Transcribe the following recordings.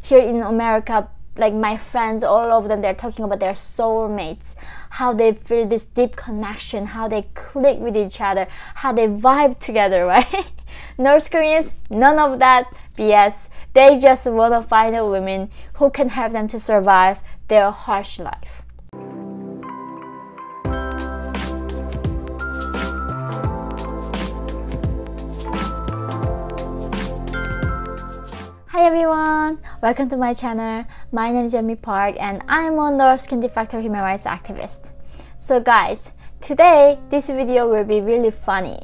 here in America, like my friends, all of them, they're talking about their soulmates, how they feel this deep connection, how they click with each other, how they vibe together, right? North Koreans, none of that BS. They just want to find a woman who can help them to survive their harsh life. Hi everyone, welcome to my channel. My name is Yeonmi Park and I'm a North Skin Defector human rights activist. So guys, today this video will be really funny.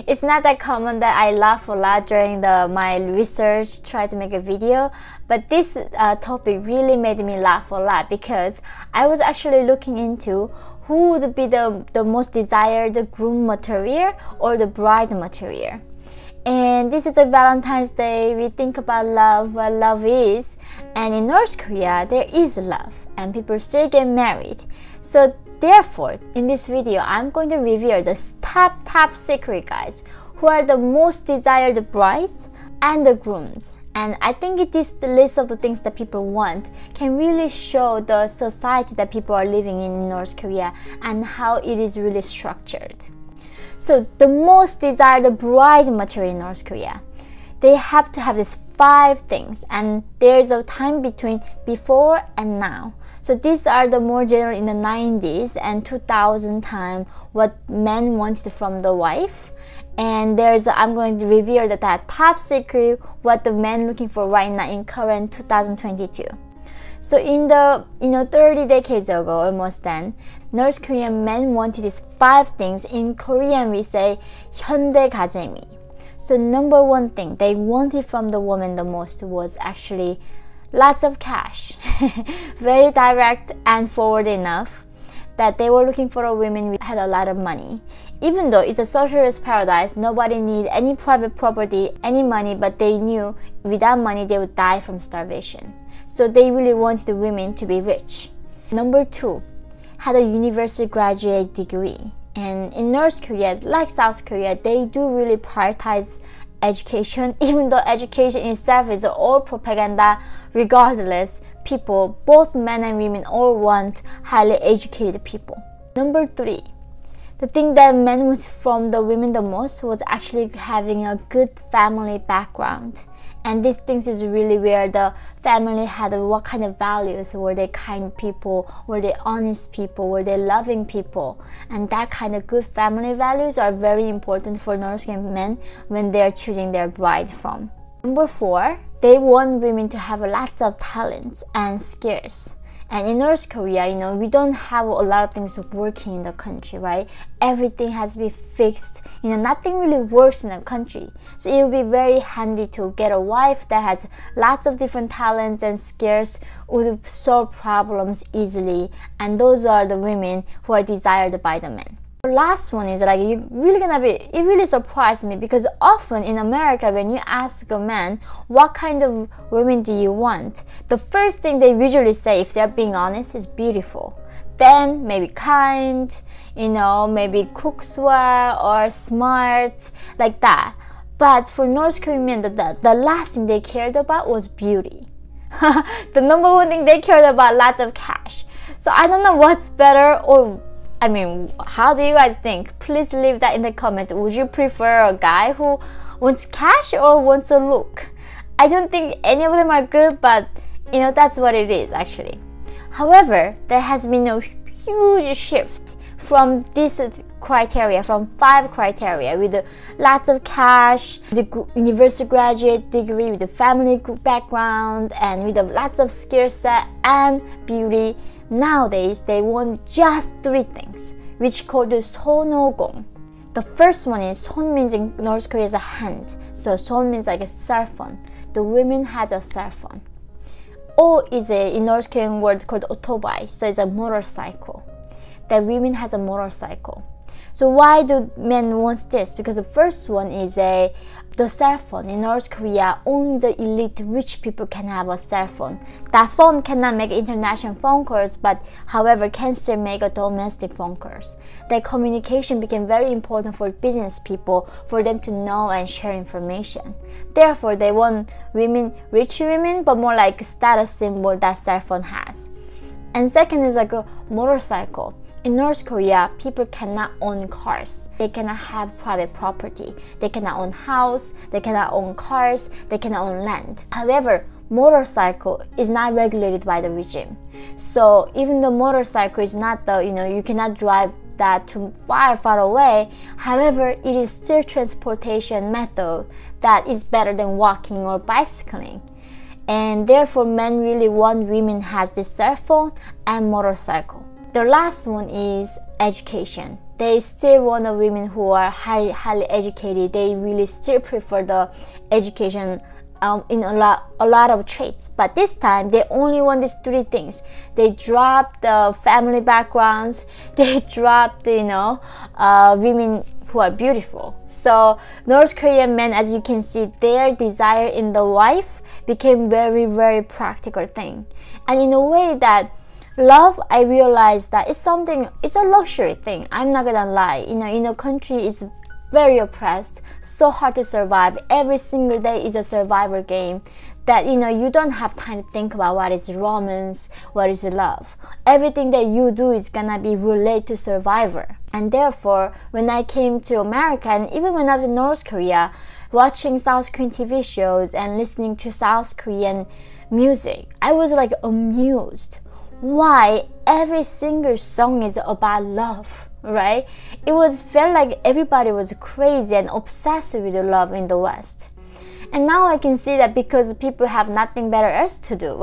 It's not that common that I laugh a lot during my research, try to make a video, but this topic really made me laugh a lot because I was actually looking into who would be the most desired groom material or the bride material. And this is a Valentine's Day, we think about love, what love is. And in North Korea, there is love and people still get married. So therefore, in this video, I'm going to reveal the top secret, guys, who are the most desired brides and the grooms. And I think it is the list of the things that people want can really show the society that people are living in North Korea and how it is really structured. So the most desired bride material in North Korea, they have to have these 5 things, and there's a time between before and now. So these are the more general in the 90s and 2000 time what men wanted from the wife. And I'm going to reveal that top secret what the men looking for right now in current 2022. So in the 30 decades ago, almost then, North Korean men wanted these 5 things. In Korean we say 현대 가재미. So number 1 thing they wanted from the woman the most was actually lots of cash. Very direct and forward enough that they were looking for a woman who had a lot of money. Even though it's a socialist paradise, nobody need any private property, any money, but they knew without money they would die from starvation. So they really wanted the women to be rich. Number 2, had a university graduate degree. And in North Korea, like South Korea, they do really prioritize education, even though education itself is all propaganda. Regardless, people, both men and women, all want highly educated people. Number 3, the thing that men wanted from the women the most was actually having a good family background. And these things is really where the family had what kind of values. Were they kind people? Were they honest people? Were they loving people? And that kind of good family values are very important for North Korean men when they're choosing their bride from. Number 4, they want women to have lots of talents and skills. And in North Korea, we don't have a lot of things working in the country, right? Everything has to be fixed. Nothing really works in the country. So it would be very handy to get a wife that has lots of different talents and skills, would solve problems easily. And those are the women who are desired by the men. The last one is like, it really surprised me because often in America when you ask a man what kind of women do you want, the first thing they usually say, if they're being honest, is beautiful. Then maybe kind, maybe cooks well or smart, like that. But for North Korean men, the last thing they cared about was beauty. The number 1 thing they cared about, lots of cash. So I don't know what's better, or how do you guys think? Please leave that in the comment. Would you prefer a guy who wants cash or wants a look? I don't think any of them are good, but that's what it is actually. However, there has been a huge shift from this criteria, from 5 criteria with lots of cash, the university graduate degree, with the family background, and with lots of skill set and beauty. Nowadays, they want just 3 things, which called the 손오공. The first one is 손 means in North Korea is a hand, so 손 means like a cell phone. The women has a cell phone. O is in North Korean word called otobai, so it's a motorcycle. The women has a motorcycle. So why do men want this? Because the first one is the cell phone. In North Korea, only the elite rich people can have a cell phone. That phone cannot make international phone calls, but however can still make a domestic phone calls. That communication became very important for business people, for them to know and share information. Therefore, they want women, rich women, but more like status symbol that cell phone has. And second is like a motorcycle. In North Korea, people cannot own cars. They cannot have private property. They cannot own house. They cannot own cars. They cannot own land. However, motorcycle is not regulated by the regime. So even though motorcycle is not the, you cannot drive that to far away. However, it is still transportation method that is better than walking or bicycling. And therefore, men really want women has this cell phone and motorcycle. The last one is education. They still want the women who are highly educated. They really still prefer the education in a lot of traits. But this time, they only want these three things. They drop the family backgrounds. They drop the, women who are beautiful. So North Korean men, as you can see, their desire in the wife became very, very practical thing. And in a way that love, I realized that it's a luxury thing. I'm not gonna lie. In a country, it's very oppressed, so hard to survive. Every single day is a survivor game that, you don't have time to think about what is romance, what is love. Everything that you do is gonna be related to survivor. And therefore, when I came to America, and even when I was in North Korea, watching South Korean TV shows and listening to South Korean music, I was like amused. Why every single song is about love, right? It felt like everybody was crazy and obsessed with love in the West. And now I can see that because people have nothing better else to do.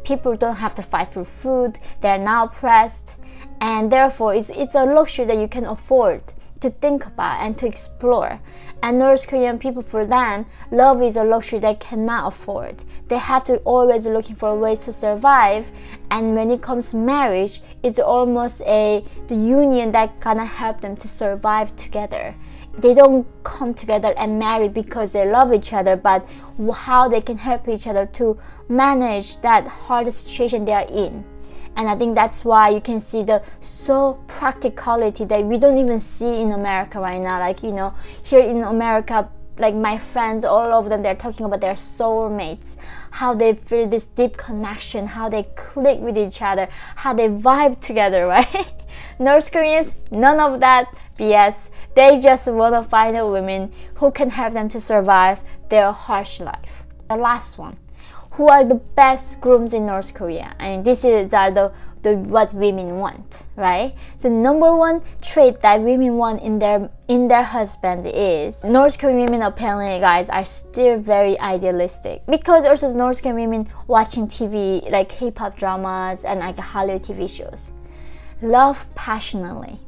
People don't have to fight for food. They're now oppressed, and therefore it's a luxury that you can afford to think about and to explore. And North Korean people, for them, love is a luxury they cannot afford. They have to always looking for ways to survive. And when it comes to marriage, it's almost the union that gonna help them to survive together. They don't come together and marry because they love each other, but how they can help each other to manage that hard situation they are in. And I think that's why you can see the practicality that we don't even see in America right now. Here in America, like my friends, all of them, they're talking about their soulmates, how they feel this deep connection, how they click with each other, how they vibe together, right? North Koreans, none of that BS. They just want to find a woman who can help them to survive their harsh life. The last one. Who are the best grooms in North Korea? This is what women want, right? So number one trait that women want in their husband is North Korean women, apparently, guys, are still very idealistic, because also North Korean women watching TV like K-pop dramas and like Hollywood TV shows. Love passionately.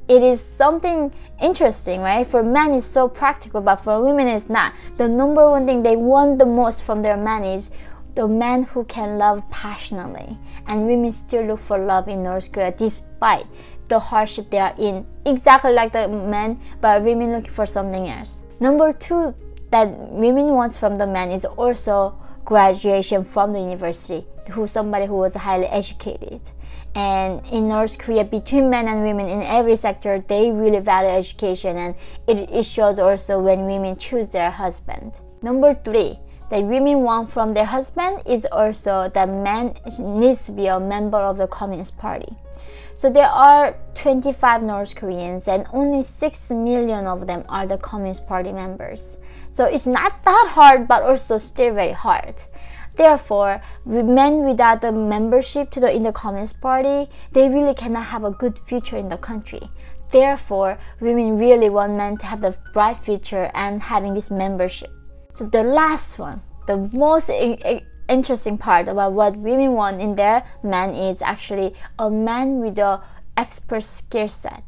It is something interesting, right? For men it's so practical, but for women it's not. The number one thing they want the most from their man is the man who can love passionately. And women still look for love in North Korea despite the hardship they are in, exactly like the men, but women looking for something else. Number two that women want from the man is also graduation from the university, somebody who was highly educated. And in North Korea, between men and women in every sector, they really value education, and it shows also when women choose their husband. Number three that women want from their husband is also that man needs to be a member of the Communist Party. So there are 25 North Koreans, and only 6 million of them are the Communist Party members. So it's not that hard, but also still very hard. Therefore, men without the membership in the Communist Party, they really cannot have a good future in the country. Therefore, women really want men to have the bright future and having this membership. So the last one, the most interesting part about what women want in their man is actually a man with an expert skill set.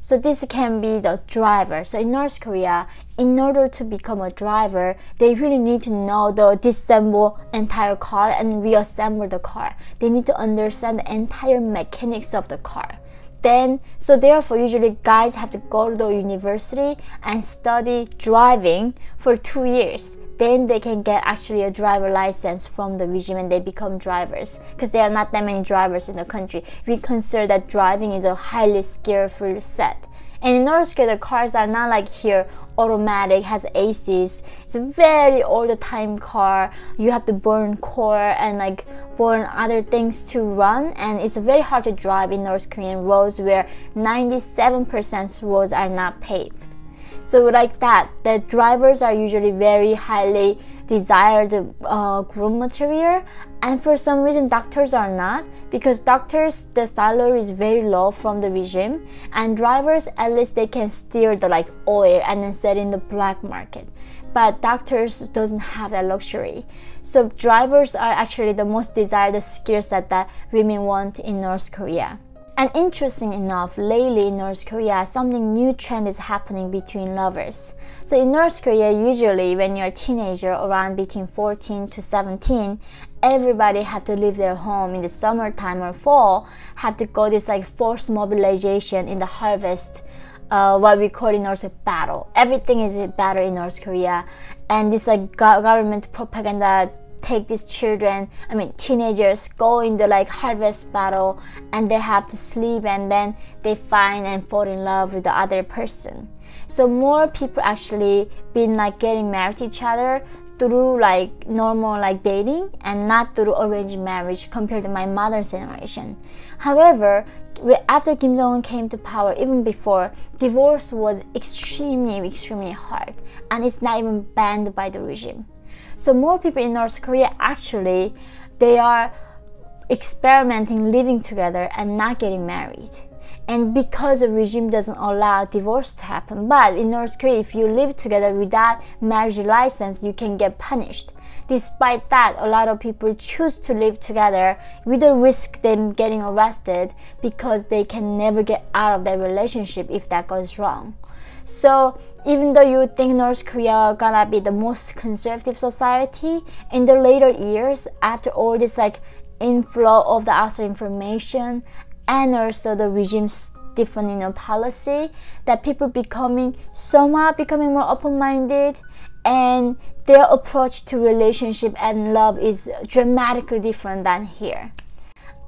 So this can be the driver. So in North Korea, in order to become a driver, they really need to know the disassemble entire car and reassemble the car. They need to understand the entire mechanics of the car. then so therefore usually guys have to go to the university and study driving for 2 years. Then they can get actually a driver license from the regime and they become drivers, because there are not that many drivers in the country. We consider that driving is a highly skillful set. And in North Korea, the cars are not like here, automatic, has ACs. It's a very old time car. You have to burn coal and like burn other things to run, and it's very hard to drive in North Korean roads where 97% roads are not paved. So like that, the drivers are usually very highly desired groom material, and for some reason doctors are not, because doctors, the salary is very low from the regime, and drivers at least they can steal the like oil and then sell in the black market, but doctors doesn't have that luxury. So drivers are actually the most desired skill set that women want in North Korea. And interesting enough, lately in North Korea, something new trend is happening between lovers. So in North Korea, usually when you're a teenager, around between 14 to 17, everybody have to leave their home in the summertime or fall, have to go this like forced mobilization in the harvest, what we call in North battle. Everything is a battle in North Korea, and this like government propaganda take these children, teenagers, go in the like harvest battle, and they have to sleep, and then they find and fall in love with the other person. So more people actually been like getting married to each other through like normal like dating and not through arranged marriage compared to my mother's generation. However, after Kim Jong-un came to power, even before, divorce was extremely hard, and it's not even banned by the regime. So more people in North Korea actually, they are experimenting living together and not getting married. And because the regime doesn't allow divorce to happen, but in North Korea, if you live together without marriage license, you can get punished. Despite that, a lot of people choose to live together with the risk them getting arrested, because they can never get out of that relationship if that goes wrong. So even though you think North Korea gonna be the most conservative society, in the later years, after all this like inflow of the outside information and also the regime's different policy, that people becoming more open-minded, and their approach to relationship and love is dramatically different than here.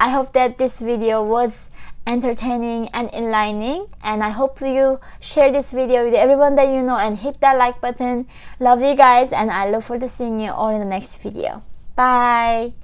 I hope that this video was entertaining and enlightening, and I hope you share this video with everyone that you know and hit that like button. Love you guys, and I look forward to seeing you all in the next video. Bye!